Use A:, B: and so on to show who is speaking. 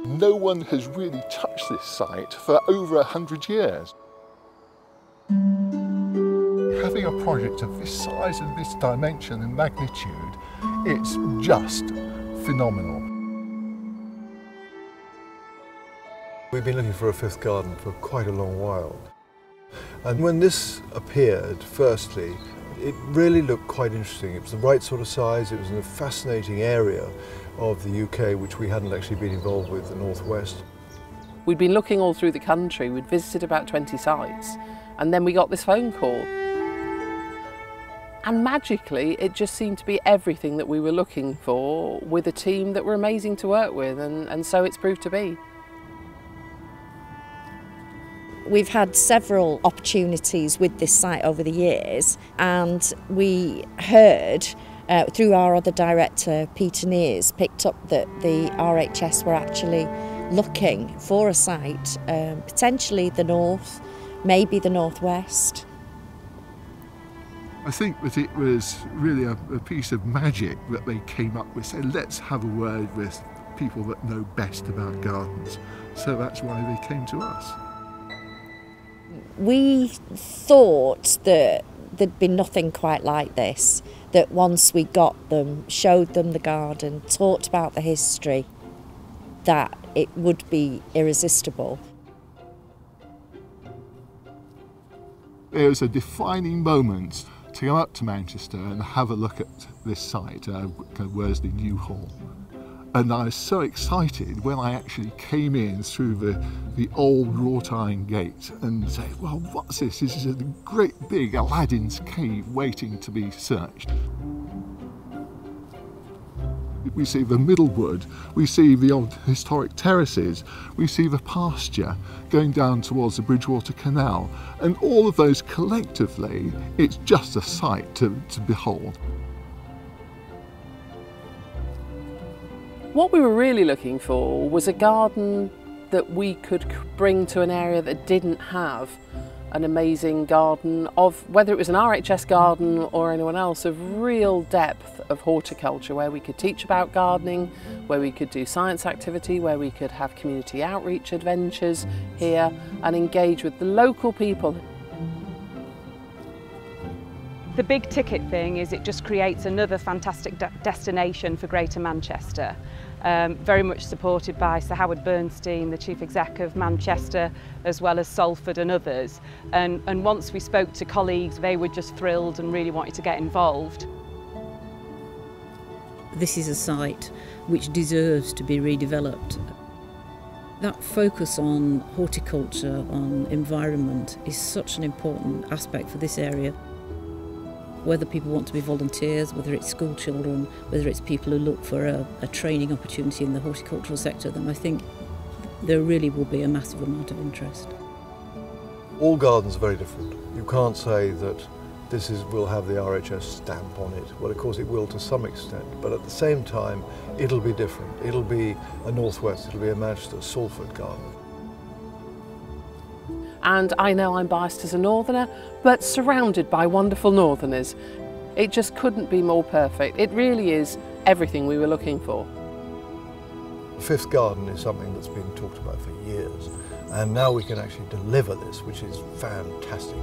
A: No one has really touched this site for over 100 years. Having a project of this size and this dimension and magnitude, it's just phenomenal.
B: We've been looking for a fifth garden for quite a long while. And when this appeared, firstly, it really looked quite interesting. It was the right sort of size, it was in a fascinating area of the UK which we hadn't actually been involved with, the northwest.
C: We'd been looking all through the country, we'd visited about 20 sites, and then we got this phone call. And magically, it just seemed to be everything that we were looking for, with a team that were amazing to work with, and so it's proved to be.
D: We've had several opportunities with this site over the years, and we heard through our other director, Peter Neers, picked up that the RHS were actually looking for a site, potentially the north, maybe the northwest.
A: I think that it was really a piece of magic that they came up with, saying, let's have a word with people that know best about gardens. So that's why they came to us.
D: We thought that there'd been nothing quite like this, that once we got them, showed them the garden, talked about the history, that it would be irresistible.
A: It was a defining moment to go up to Manchester and have a look at this site, Worsley New Hall. And I was so excited when I actually came in through the old wrought iron gate and say, well, what's this? This is a great big Aladdin's cave waiting to be searched. We see the middle wood, we see the old historic terraces, we see the pasture going down towards the Bridgewater Canal, and all of those collectively, it's just a sight to behold.
C: What we were really looking for was a garden that we could bring to an area that didn't have an amazing garden of, whether it was an RHS garden or anyone else, of real depth of horticulture, where we could teach about gardening, where we could do science activity, where we could have community outreach adventures here and engage with the local people.
E: The big ticket thing is it just creates another fantastic destination for Greater Manchester. Very much supported by Sir Howard Bernstein, the Chief Exec of Manchester, as well as Salford and others. And once we spoke to colleagues, they were just thrilled and really wanted to get involved.
F: This is a site which deserves to be redeveloped. That focus on horticulture, on environment, is such an important aspect for this area. Whether people want to be volunteers, whether it's school children, whether it's people who look for a training opportunity in the horticultural sector, then I think there really will be a massive amount of interest.
B: All gardens are very different. You can't say that this will have the RHS stamp on it. Well, of course it will to some extent, but at the same time, it'll be different. It'll be a northwest, it'll be a Manchester, Salford garden.
C: And I know I'm biased as a northerner, but surrounded by wonderful northerners. It just couldn't be more perfect. It really is everything we were looking for.
B: The fifth garden is something that's been talked about for years, and now we can actually deliver this, which is fantastic.